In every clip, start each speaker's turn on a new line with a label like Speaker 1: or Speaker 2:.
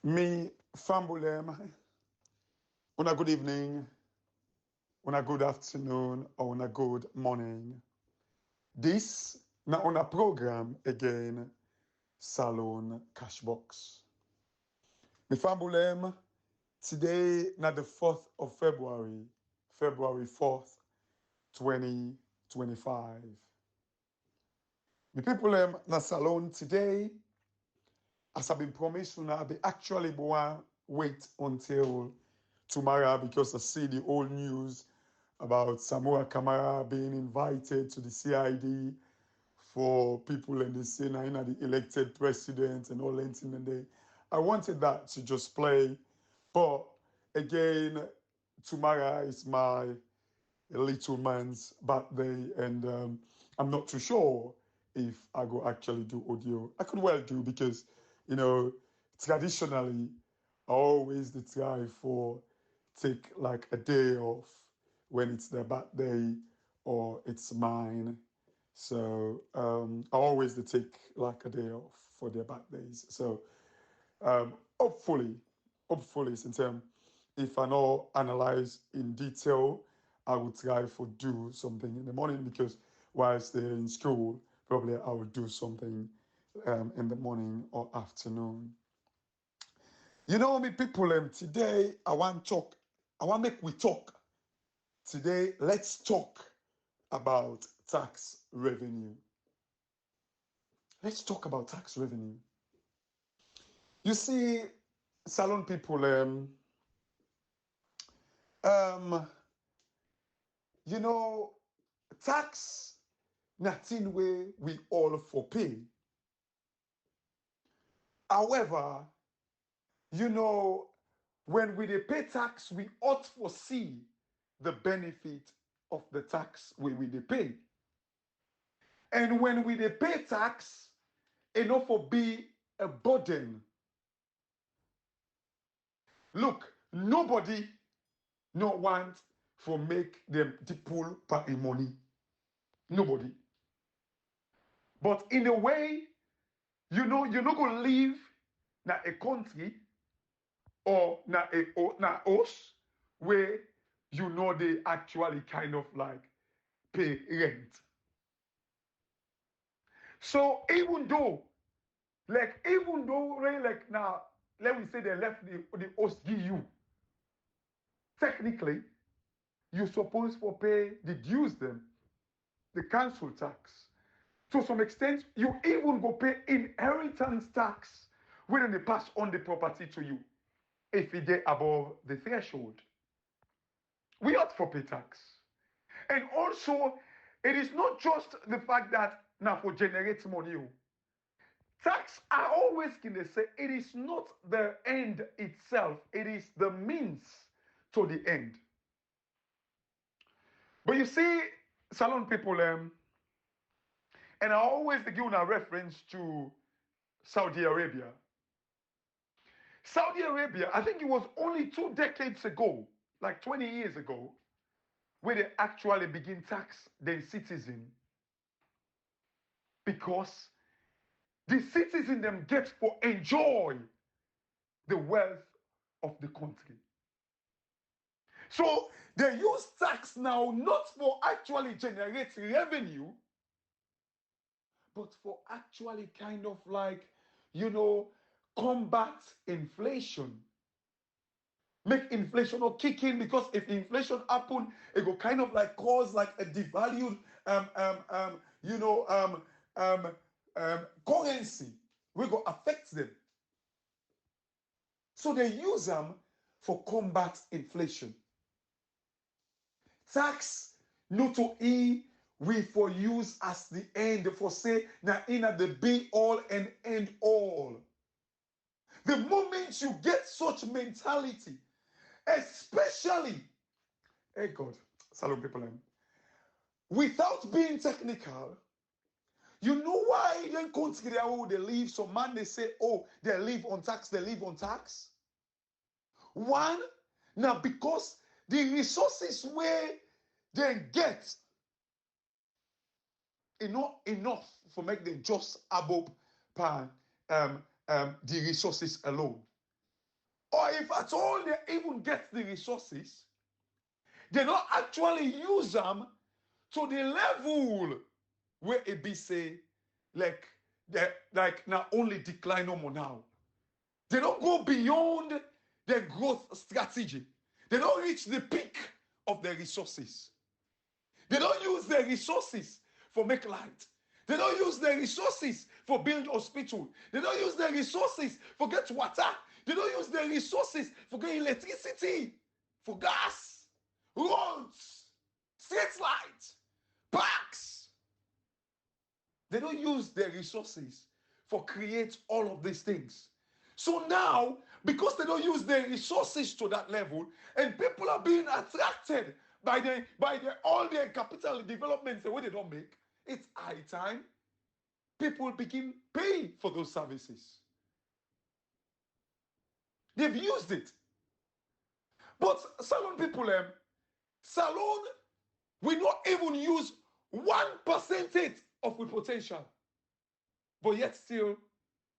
Speaker 1: Me, Fambulem, on a good evening, on a good afternoon, or on a good morning. This, na on a program again, Salone CASHBOX. Me, Fambulem, today, na the 4th of February, February 4th, 2025. Me people, na Salone today, as I've been promised, I'll be actually going wait until tomorrow because I see the old news about Samoa Kamara being invited to the CID for people and they say now the elected president and all that. And I wanted that to just play. But again, tomorrow is my little man's birthday and I'm not too sure if I go actually do audio. I could well do because, traditionally, I always the try for take like a day off when it's their birthday or it's mine. So I always they take like a day off for their birthdays. So hopefully, since if I know analyze in detail, I will try for do something in the morning because whilst they're in school, probably I will do something in the morning or afternoon. You know me, people. Today I want talk. I want make we talk today. Let's talk about tax revenue. Let's talk about tax revenue. You see, salon people. Um, you know, tax nothing way we all for pay. However, when we dey pay tax, we ought foresee the benefit of the tax we dey pay. And when we dey pay tax, enough for be a burden. Look, nobody no want for make them the pull per money. Nobody. But in a way, you're not gonna live na a country or na us where they actually kind of like pay rent. So even though like now, let me say they left the host give you, technically, you're supposed to pay the dues them, the council tax. To some extent, you even go pay inheritance tax when they pass on the property to you if it get above the threshold. We ought for pay tax. And also, it is not just the fact that now for generate money. Tax, I always can say it is not the end itself, it is the means to the end. But you see, Salon people, and I always give a reference to Saudi Arabia. Saudi Arabia, I think it was only 2 decades ago, like 20 years ago, where they actually begin tax their citizen because the citizen them get for enjoy the wealth of the country. So they use tax now not for actually generate revenue, but for actually kind of like, combat inflation. Make inflation not kick in because if inflation happen, it will kind of like cause like a devalued currency. We go affect them. So they use them for combat inflation. Tax no to e we for use as the end for say now in at the be all and end all. The moment you get such mentality, especially, hey God, salute people, without being technical, you know why in country they live? So man, they say, oh, they live on tax, they live on tax. One, now because the resources where they get enough for make them just above the resources alone. or if at all they even get the resources, they don't actually use them to the level where it be say, like now only decline no more now. They don't go beyond their growth strategy. They don't reach the peak of their resources. They don't use their resources for make light. They don't use their resources for build hospital. They don't use their resources for get water. They don't use their resources for get electricity, for gas, roads, street lights, parks. They don't use their resources for create all of these things. So now, because they don't use their resources to that level, and people are being attracted by all their capital developments the way they don't make, it's high time people begin paying for those services. They've used it. But Salone people, Salone, we not even use 1% of the potential. But yet still,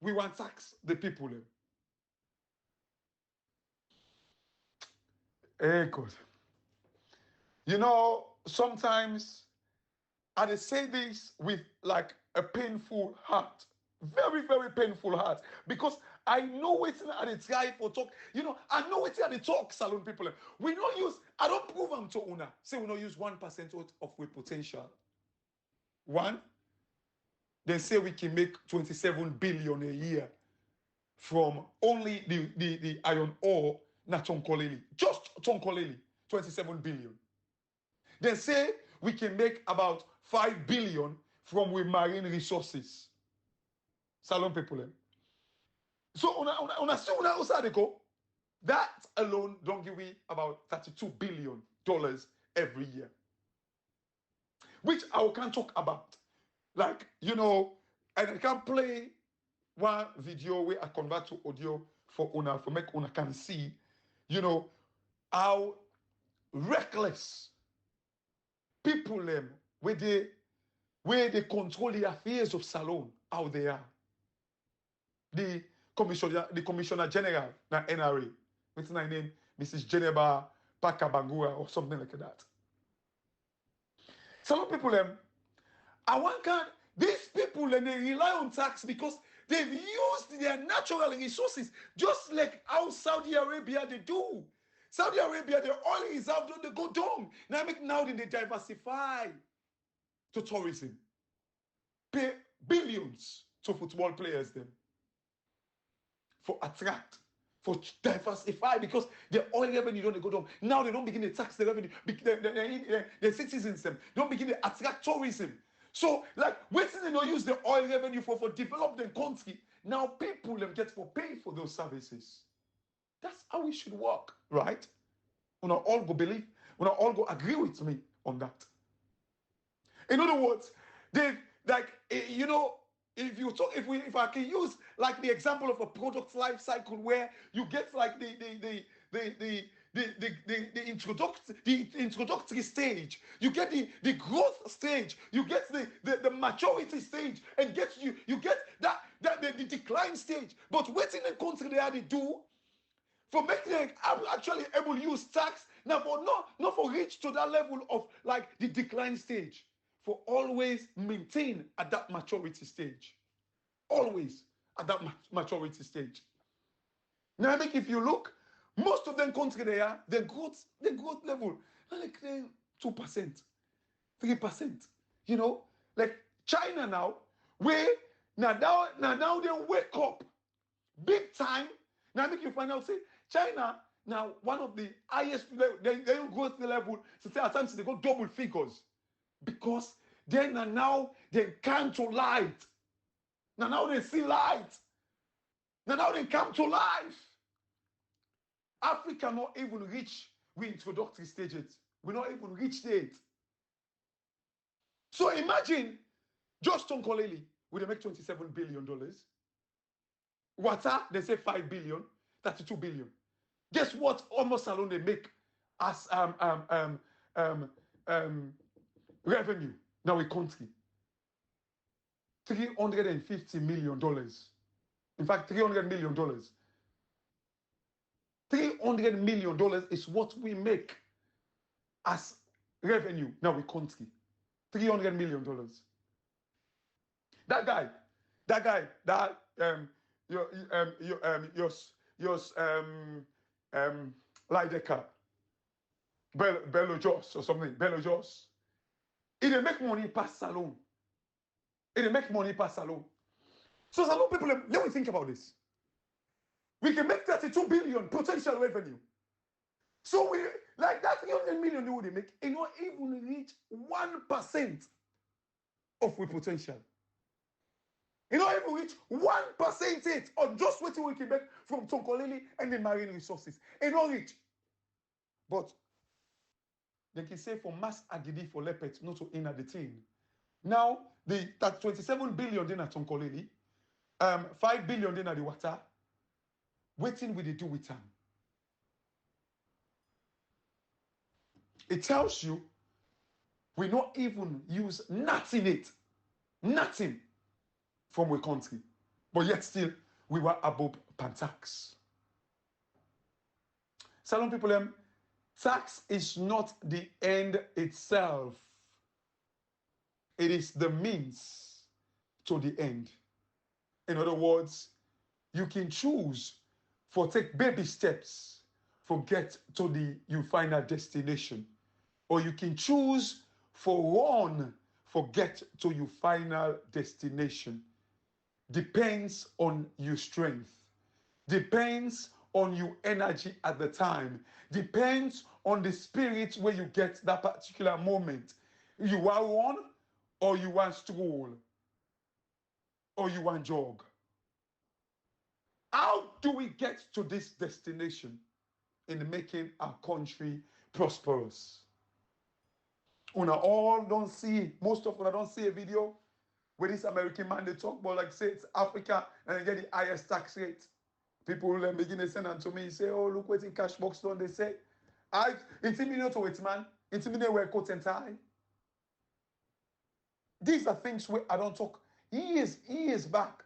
Speaker 1: we want to tax the people. Hey, God. You know, sometimes I say this with like a painful heart. Very, very painful heart. Because I know what's at the try for talk. You know, I know what's at the talk, Salone people. We don't use, I don't prove them to Una. Say we don't use 1% of our potential. One, they say we can make 27 billion a year from only the iron ore, not Tonkoleli. Just Tonkoleli, 27 billion. They say we can make about 5 billion from we marine resources. Salone people. So that alone don't give me about $32 billion every year. Which I can't talk about. Like, you know, and I can play one video where I convert to audio for Una, for make Una can see, you know, how reckless people where they control the affairs of Salone, how they are. The commissioner general, na NRA, what's her name? Mrs. Geneva Pakabangura or something like that. Salone people, I want these people they rely on tax because they've used their natural resources, just like how Saudi Arabia they do. Saudi Arabia, their oil reserves don't they go down. Now they diversify to tourism. Pay billions to football players then. For attract, for diversify, because the oil revenue don't go down. Now they don't begin to tax the revenue. The citizens them don't begin to attract tourism. So, like, waiting they don't use the oil revenue for develop the country. Now people them get for pay for those services. That's how we should work, right? We not all go believe, we not all go agree with me on that. In other words, they like you know, if you talk, if I can use like the example of a product life cycle where you get like the introductory stage, you get the growth stage, you get the maturity stage, and you get the decline stage. But what in the country they do for making them actually able to use tax now, for not for reach to that level of like the decline stage, for always maintain at that maturity stage, always at that maturity stage. Now, I think if you look, most of them country they are the growth level like 2%, 3%. You know, like China now, where now they wake up big time. Now I think you find out say China now one of the highest they growth level. So at times they go double figures because then now they come to light. Now they see light. Now they come to life. Africa not even reach we introductory stages. We not even reach it. So imagine just Tonkoleli, we they make $27 billion. Water, they say 5 billion, 32 billion. Guess what almost alone they make as revenue now a country? $350 million. In fact, $300 million. $300 million is what we make as revenue now we country. $300 million. That guy, Lidecker, Bello Joss or something, Bello Joss. He didn't make money past Salone. He didn't make money past Salone. So Salone people, let me think about this. We can make 32 billion potential revenue. So we like that 300 million they would make, it not even reach 1% of we potential. You don't even reach 1% of just what we can make from Tonkolili and the marine resources. It don't reach. But they can say for mass agidi for lepet, not to enter the team. Now, that 27 billion in at Tonkolili, 5 billion in at the water, waiting will they do with them? It tells you we not even use nothing from our country, but yet still we were above tax. Salone people, tax is not the end itself. It is the means to the end. In other words, you can choose for take baby steps for get to the your final destination, or you can choose for run for get to your final destination. Depends on your strength, depends on your energy at the time, depends on the spirit where you get that particular moment. You are run, or you want stroll, or you want jog. How do we get to this destination in making our country prosperous? Una all don't see, most of us don't see a video where this American man they talk about, like say it's Africa and they get the highest tax rate. People will begin to send them to me, say, oh, look what in CASHBOX done. They say, I intimidate to it, man. Intimidate wear coat and tie. These are things where I don't talk years back.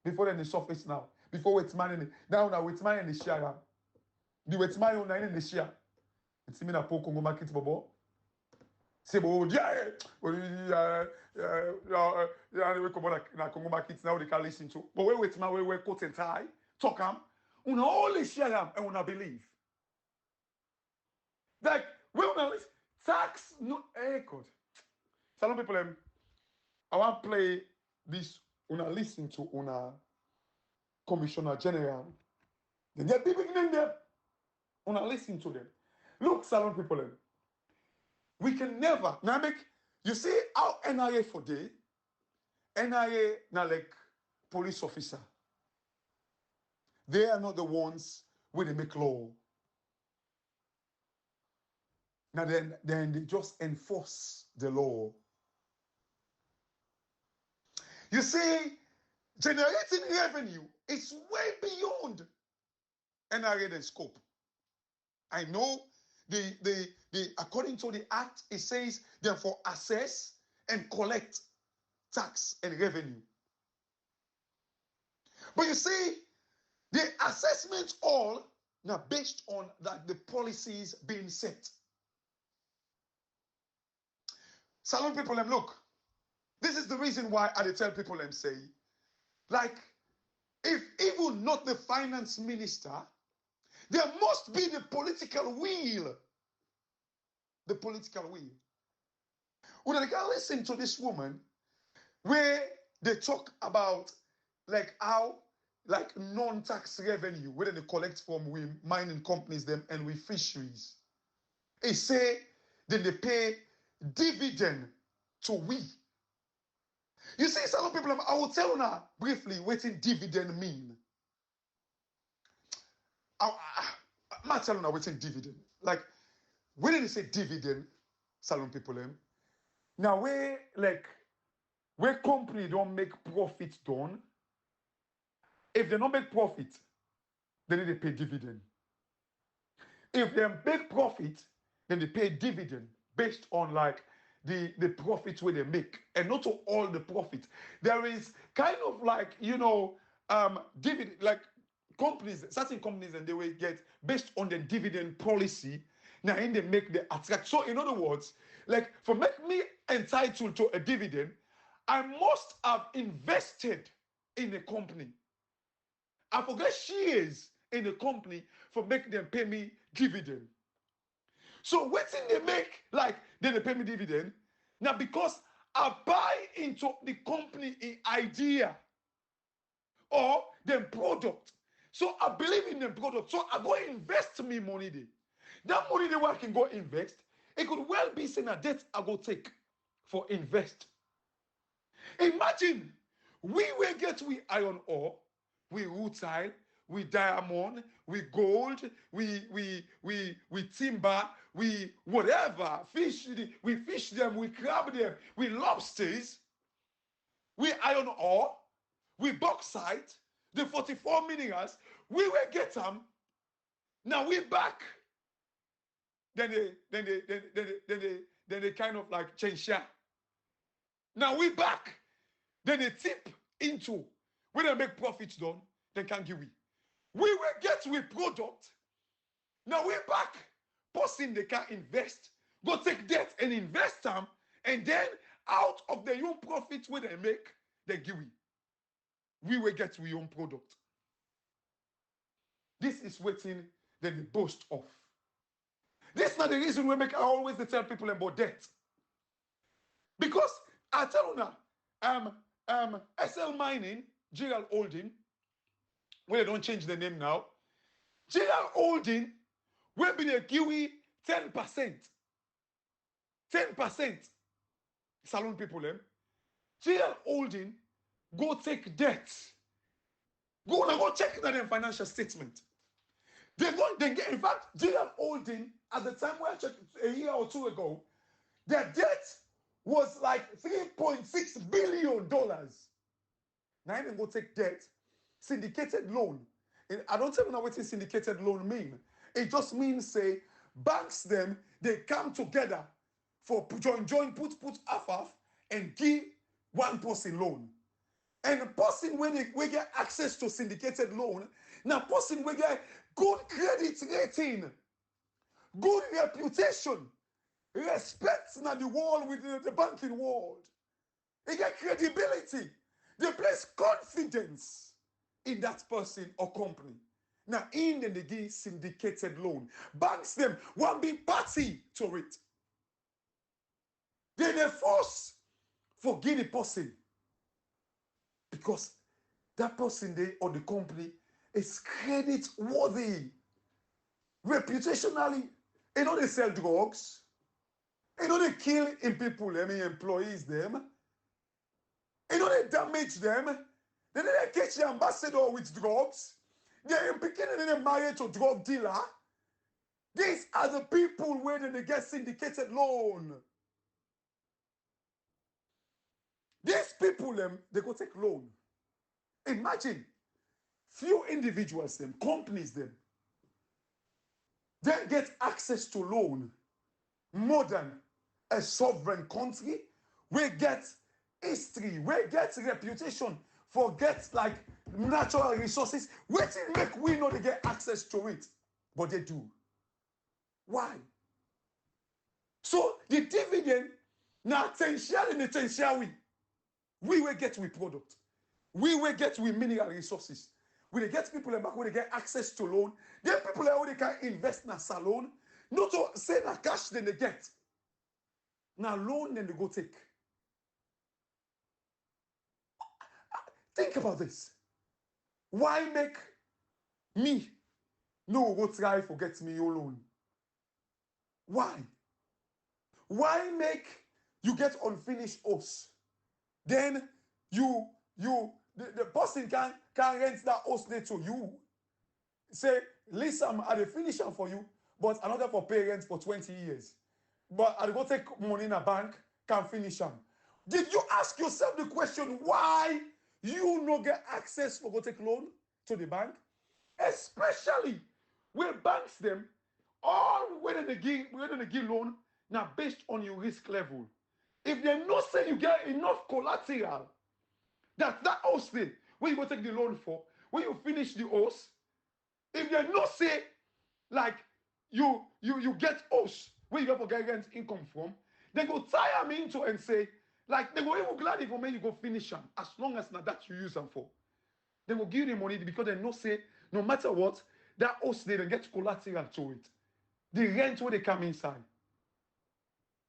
Speaker 1: Before then the surface now. Before it's man in the now with man in the share. The with man on in the share. It's me na po Congo market bobo. Say bo yeah. We come na Congo market now they can listen to. But wait man we wear coat and tie. Talk am. Una only share am and una believe. Like we una tax no God. Salone people I want to play this una listen to una Commissioner General. They get big name there. Una listen to them. Look, Salone people, we can never now make you see how NIA for day. NIA now like police officer. They are not the ones where they make law. Now then they just enforce the law. You see, generating revenue is way beyond NRA and scope. I know the according to the act, it says therefore assess and collect tax and revenue. But you see, the assessment all now based on that the policies being set. Salone people, look, this is the reason why I tell people and say, like, if even not the finance minister, there must be the political will. The political will. When I can listen to this woman, where they talk about like how like non-tax revenue, where they collect from we mining companies them and we fisheries. They say then they pay dividend to we. You see, some people, I will tell you now briefly what dividend mean. I'm not telling you what dividend. Like, when they say dividend, Salone people, now where company don't make profit done, if they don't make profit, then they pay dividend. If they make profit, then they pay dividend based on like the profit where they make, and not to all the profit. There is kind of like dividend, like companies, certain companies, and they will get based on the dividend policy. Now, and they make the attract. So, in other words, like for make me entitled to a dividend, I must have invested in a company. I forget shares in a company for make them pay me dividend. So, what thing they make like then they pay me dividend? Now, because I buy into the company in idea or the product. So I believe in the product. So I go invest me money there. That money there where I can go invest, it could well be saying a debt I go take for invest. Imagine we will get we iron ore, we rutile, we diamond, we gold, we timber, we whatever, fish, we fish them, we crab them, we lobsters, we iron ore, we bauxite, the 44 minerals, we will get them. Now we back. Then they kind of like change share. Now we back. Then they tip into when they make profits done, they can give we. We will get with product. Now we back. Person they can invest, go take debt and invest them, and then out of the own profits where they make, they give we. We will get we own product. This is waiting then they boast of. This is not the reason we make I always tell people about debt. Because I tell you now, SL Mining, Gerald Holding, where they don't change the name now, Gerald Holding will be the kiwi 10%. 10%. Salone people, Gerald Holding go take debt. Go check that in financial statement. They get, in fact, Gerald Holding, at the time when I checked a year or two ago, their debt was like $3.6 billion. Now I even go take debt, syndicated loan. And I don't even know what syndicated loan mean. It just means, say, banks them, they come together for join, put half, and give one person loan. And the person when we get access to syndicated loan, now person we get good credit rating, good reputation, respect in the world within the banking world. They get credibility. They place confidence in that person or company. Now, in the give syndicated loan, banks them one big party to it. They force for the person because that person there or the company is credit worthy. Reputationally, you know they sell drugs. You know they kill in people, employees them. You know they damage them. Then they catch the ambassador with drugs. They're implicated in a marriage to drug dealer. These are the people where they get syndicated loan. These people, they go take loan. Imagine, few individuals, companies, they get access to loan more than a sovereign country. We get history, we get reputation, forget like natural resources. What it make we know they get access to it, but they do. Why? So the dividend, now potential we will get with product. We will get with mineral resources. We will get people back when they get access to loan. Then people who they can invest in a salon. Not to say that cash then they get. Now loan then they go take. Think about this. Why make me no go try forget me your loan? Why? Why make you get unfinished house? Then the person can rent that house there to you. Say, listen, I finish them for you, but another for parents for 20 years. But I go take money in a bank, can finish them. Did you ask yourself the question why you no get access for go take loan to the bank? Especially where banks them, all whether they give loan now based on your risk level. If they not say you get enough collateral, that house thing, when you go take the loan for, when you finish the house, If they not say, like, you get us, where you have to get income from, they go tie them into and say, like, they go even glad if you go finish them, as long as not that you use them for. They will give you the money because they know say, no matter what, that house they get collateral to it. The rent where they come inside.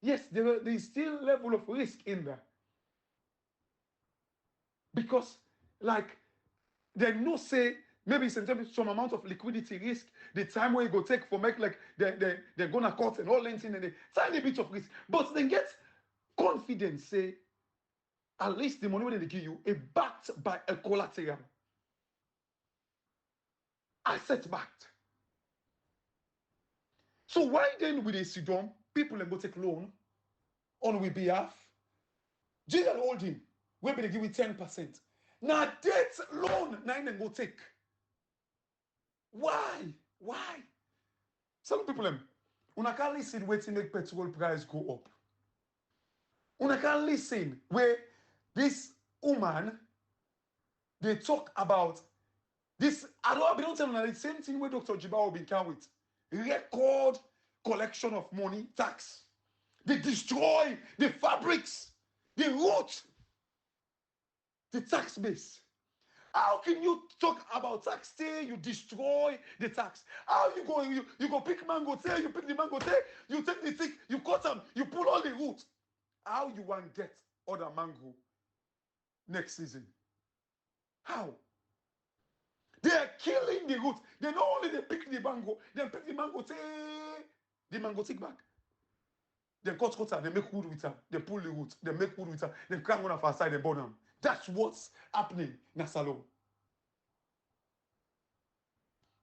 Speaker 1: Yes, there is still level of risk in there. Because, like, they know say, maybe it's some amount of liquidity risk, the time where you go take for make, like, they're gonna cut and all lengthing and a tiny bit of risk. But they get confidence, say, at least the money they give you is backed by a collateral. Asset backed. So why then with a sit down, people go take loan on we behalf? General holding, where they give you 10%. Now debt loan, now they go take. Why? Why? Some people, una can't listen waiting make petrol price go up. Una can't listen where this woman, they talk about this. I don't tell you the same thing where Dr. Jibawo been count with. Record collection of money, tax. They destroy the fabrics, the root, the tax base. How can you talk about tax till you destroy the tax? How you go, you go pick mango tail, you pick the mango tail, you take the stick, you cut them, you pull all the root. How you want to get other mango next season? How? They are killing the root. They not only they pick the mango, they pick the mango tail, the mango stick back. They cut her, they make wood with her, they pull the root, they make wood with her, they climb on her side, they burn them. That's what's happening in Salone.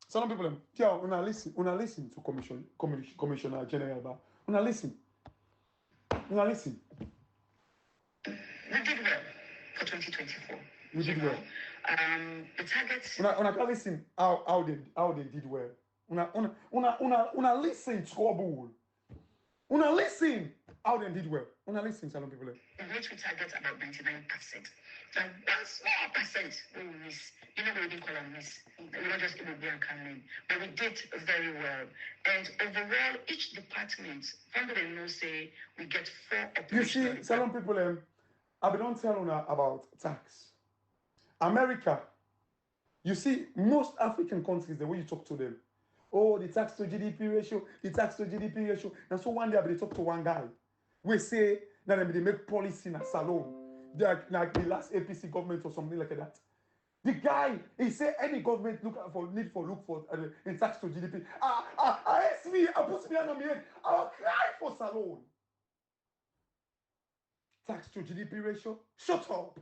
Speaker 1: Some people, yeah, una listen to Commissioner General Ba. Una listen.
Speaker 2: We did well for 2024.
Speaker 1: We did well.
Speaker 2: The targets.
Speaker 1: Una can listen how they did well. Una listen to Trouble. Una listen how they did well. Una listen, Salone people.
Speaker 2: In which we target about 99%. Now, one small percent we miss. You know, we didn't call them miss. We're not just going to be and come in. But we did very well. And overall, each department, from the know say, we get 4 operational.
Speaker 1: You see, Salone people, I don't tell una about tax. America, you see, most African countries, the way you talk to them, oh, the tax to GDP ratio, the tax to GDP ratio. And so one day they talk to one guy. We say that they make policy in a Salone. Like the last APC government or something like that. The guy, he say any government look for in tax to GDP. I ask me, I put me on my head. I'll cry for Salone. Tax to GDP ratio? Shut up.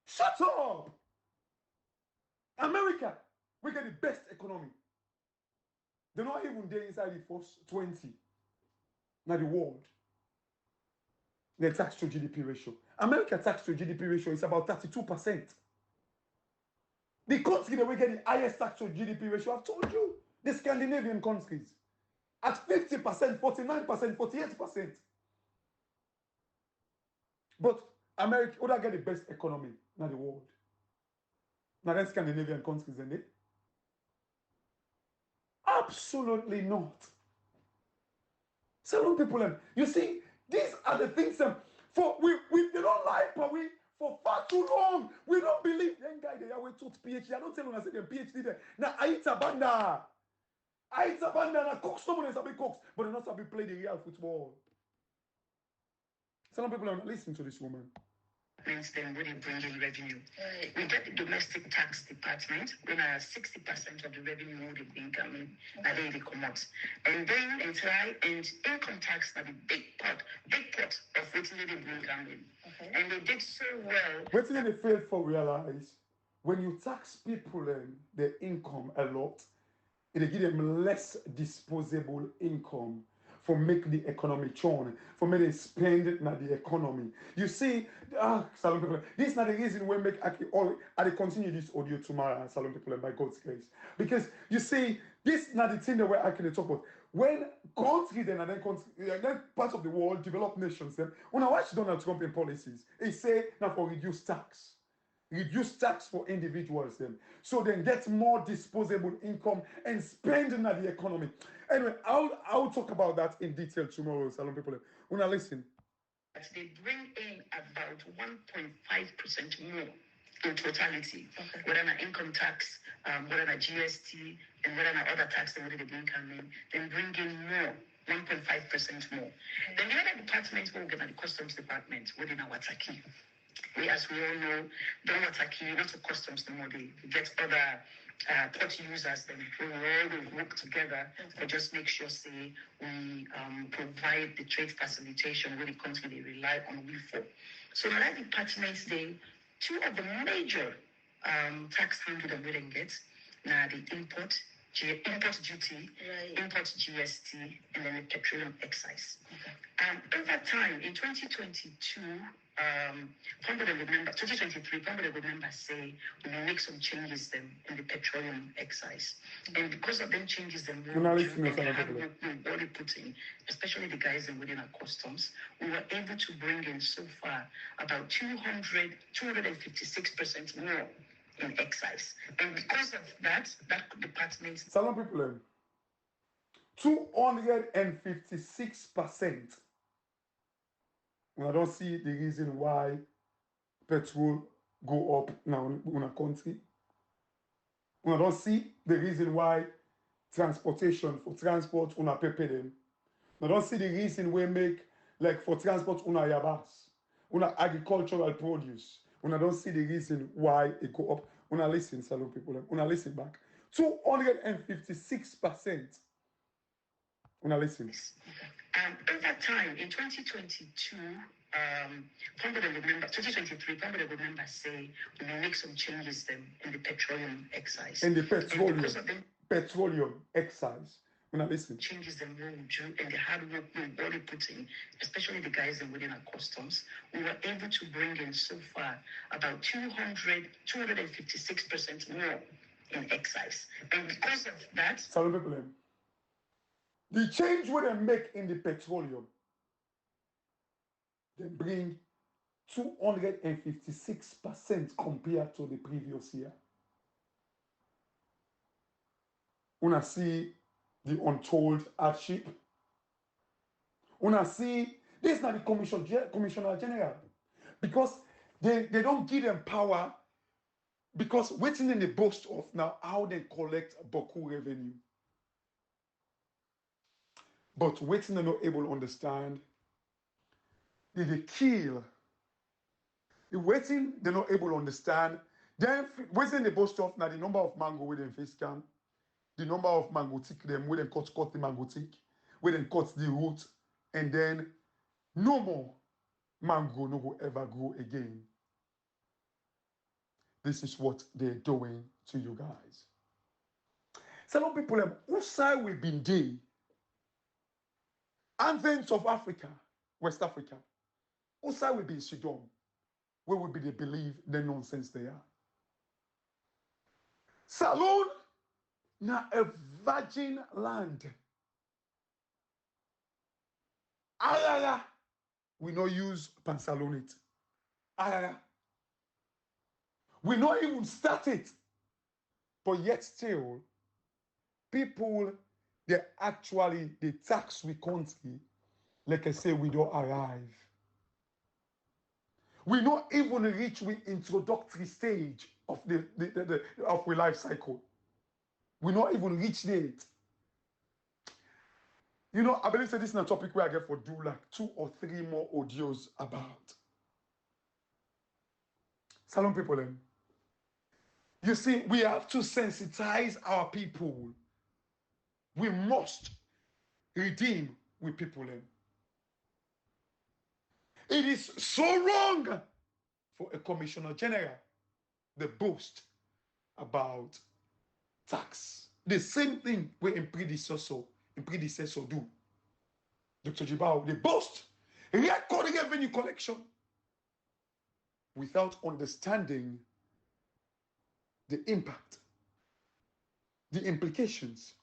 Speaker 1: Shut up. America, we get the best economy. They're not even there inside the first 20. Now the world. The tax to GDP ratio. America tax to GDP ratio is about 32%. The country that we get the highest tax to GDP ratio, I've told you, the Scandinavian countries. At 50%, 49%, 48%. But America would get the best economy in the world. Now that's Scandinavian countries, isn't it? Absolutely not. Salone people, you see, these are the things for we they don't like, but we for far too long we don't believe. Young guy they are taught PhD. I don't tell you I say them PhD there. Now Aita Banda na cooks, nobody sabi cooks, but they not sabi play the real football. Some people are not listening to this woman.
Speaker 2: Means then when they bring in revenue. We get the domestic tax department when 60% of the revenue will be incoming, and then they come out. And then and income tax are the big pot of what they bring in. Okay. And they did so well.
Speaker 1: What did they fail for realize? When you tax people their income a lot, it give them less disposable income for make the economy churn, for make them spend it na the economy. You see, Salone people, this is not the reason we make I continue this audio tomorrow, Salone people, by God's grace. Because you see, this is not the thing that we're actually talk about. When countries and then parts of the world, developed nations, when I watch Donald Trump in policies, he say now for reduce tax. reduce tax for individuals then, so then get more disposable income and spending at the economy. Anyway, I'll talk about that in detail tomorrow, Salone people. Una listen.
Speaker 2: They bring in about 1.5% more in totality, whether an income tax, whether an GST, and whether an other tax that they bring coming, then bring in more, 1.5% more. Then the other departments will get at the customs department within our Taki. As we all know, don't attack you, not to customs no more. They get other port users, then we all work together to just make sure, say, we provide the trade facilitation when it comes to they rely on we for. So in that departments, they two of the major tax handle that we didn't get now the import duty, import GST, and then the petroleum excise. Over time, in 2022, somebody remember 2023, somebody remember say we will make some changes then in the petroleum excise, and because of them changes then we already put in, especially the guys within our customs, we were able to bring in so far about 256% more in excise, and because of that department.
Speaker 1: Salone people, 256%. I don't see the reason why petrol go up now in a country. I don't see the reason why transportation for transport una pay them. I don't see the reason we make like for transport una yabas, una agricultural produce. Una don't see the reason why it go up. Una listen, Salone people. Una listen back. 256%. Una listen.
Speaker 2: Over time, in 2022, somebody remember, 2023, somebody remember say we will make some changes then in the petroleum excise.
Speaker 1: In the petroleum excise. Una listen.
Speaker 2: Changes them we will do and the hard work we already put in, especially the guys within our customs, we were able to bring in so far about 256% more in excise. And because of that,
Speaker 1: Salone people, the change we they make in the petroleum, they bring 256% compared to the previous year. Una see the untold hardship. Una see this is not the commissioner general, because they don't give them power, because waiting in the boast of now how they collect Boku revenue. But waiting they're not able to understand, they kill. The waiting they're not able to understand. Then waiting the boast of now the number of mango within face cam, the number of mango tick them, where they cut the mango tick, where they cut the root, and then no more mango no go ever grow again. This is what they're doing to you guys. Some people have also we've been there. And then South Africa, West Africa, also will be Sudan, where will be they believe the nonsense they are. Salone, now a virgin land. Arara, we no use pansalonate. Arara. We not even start it. But yet still, people, they actually, the tax we country, like I say, we don't arrive. We not even reach the introductory stage of of the life cycle. We not even reach it. You know, I believe that this is a topic where I get for do like 2 or 3 more audios about. Salone people, then. You see, we have to sensitize our people. We must redeem with people. Then. It is so wrong for a commissioner general to boast about tax. The same thing we in predecessor do. Dr. Jibao, they boast record revenue collection without understanding the impact, the implications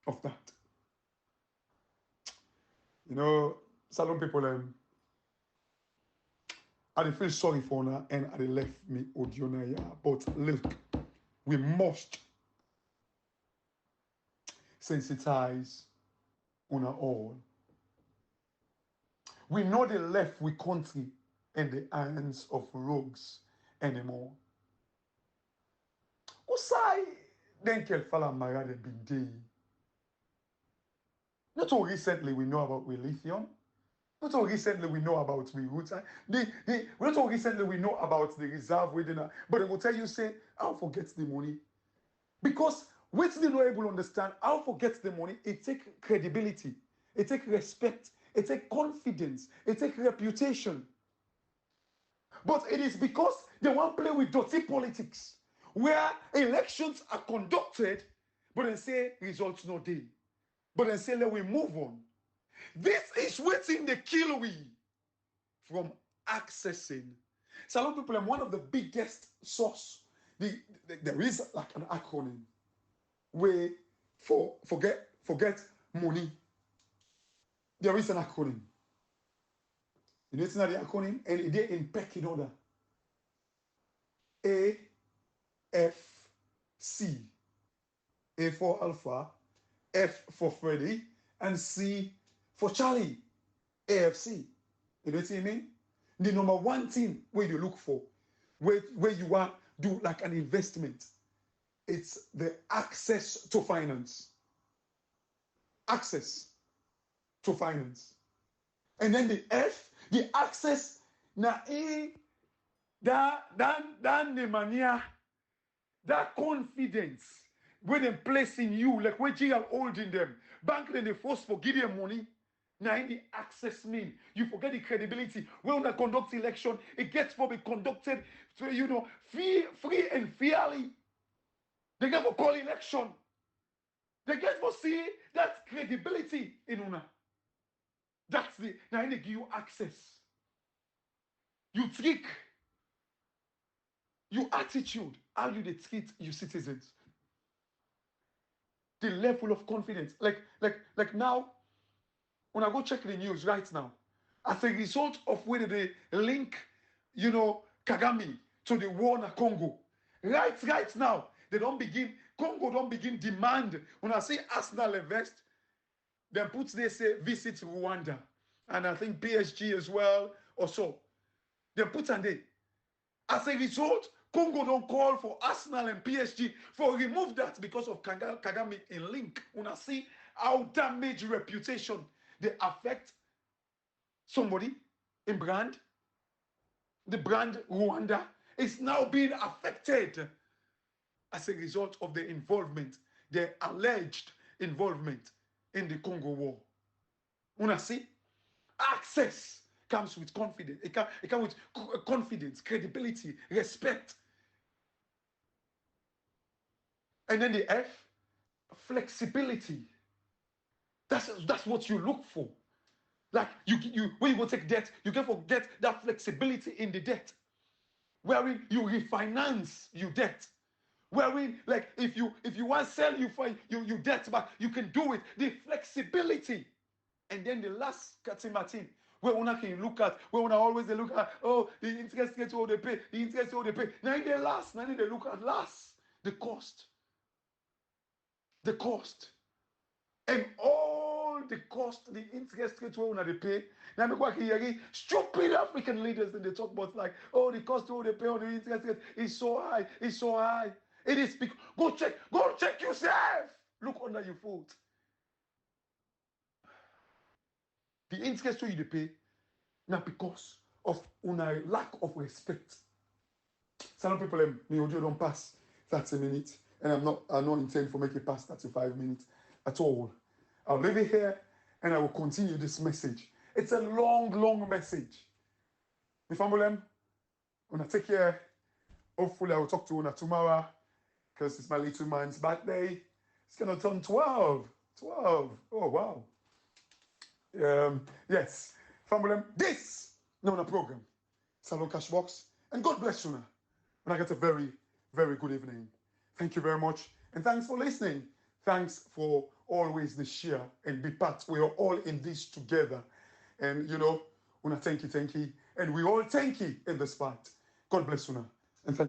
Speaker 1: of that. You know, Salone people, I feel sorry for her and I left me Odiona ya. But look, we must sensitize on her all. We know they left we country in the hands of rogues anymore. Usai then kel fala mara de bindi. Not so recently we know about lithium. Not so recently we know about the roots. Not so recently we know about the reserve within her. But I will tell you, say, I'll forget the money. Because what they not able to understand, I'll forget the money. It takes credibility. It takes respect. It takes confidence. It takes reputation. But it is because they want to play with dirty politics, where elections are conducted, but then say results no day. But then say let we move on. This is waiting the kill we from accessing. Salone people, one of the biggest source. There is like an acronym where forget money. There is an acronym. You know it's not the acronym, and it is in pecking order. A, F, C. A for Alpha, F for Freddy, and C for Charlie. AFC. You know what I mean? The number one thing where you look for, where you want do like an investment, it's the access to finance. Access to finance. And then the F, the access na that the mania, that confidence when they place in you, like when you are holding them. Bank then they force for give them money. Now in the access mean, you forget the credibility. When they conduct election, it gets to be conducted, so, free and fairly. They get for call election. They get for see that credibility in una. That's the now they give you access. You trick. Your attitude, how you treat your citizens. The level of confidence. Like now, when I go check the news right now, as a result of whether they link, Kagame to the war in Congo, right now, Congo don't begin demand. When I say Arsenal invest, then they say visit Rwanda. And I think PSG as well, or so. They put on there. As a result, Congo don't call for Arsenal and PSG for remove that because of Kagame in link. When I see how damaged reputation they affect somebody in brand, the brand Rwanda is now being affected as a result of the involvement, the alleged involvement in the Congo war. When I see access comes with confidence. It comes with confidence, credibility, respect. And then the F, flexibility. That's what you look for. Like you when you go take debt, you can forget that flexibility in the debt. Wherein you refinance your debt. Wherein, like if you want to sell you debt back, you can do it. The flexibility. And then the last Martin, where una can look at, where una always they look at, oh, the interest rate all they pay, the interest all they pay. Now they look at last, the cost. The cost. And all the cost, the interest rate where una they pay. Now make what hear stupid African leaders and they talk about like, oh, the cost all they pay on the interest rate is so high, it's so high. It is big. Go check yourself. Look under your foot. The interest you pay, not because of una lack of respect. Some people me audio don't pass 30 minutes, and I don't intend for make it past 35 minutes at all. I'll leave it here and I will continue this message. It's a long message. My family, when I take care, hopefully I will talk to una tomorrow because it's my little man's birthday. It's gonna turn 12. 12. Oh wow. Yes, family, this no program, Salone CASHBOX, and God bless you now. And I get a very, very good evening. Thank you very much, and thanks for listening. Thanks for always the share and be part. We are all in this together, and when I thank you, And we all thank you in this part. God bless you now.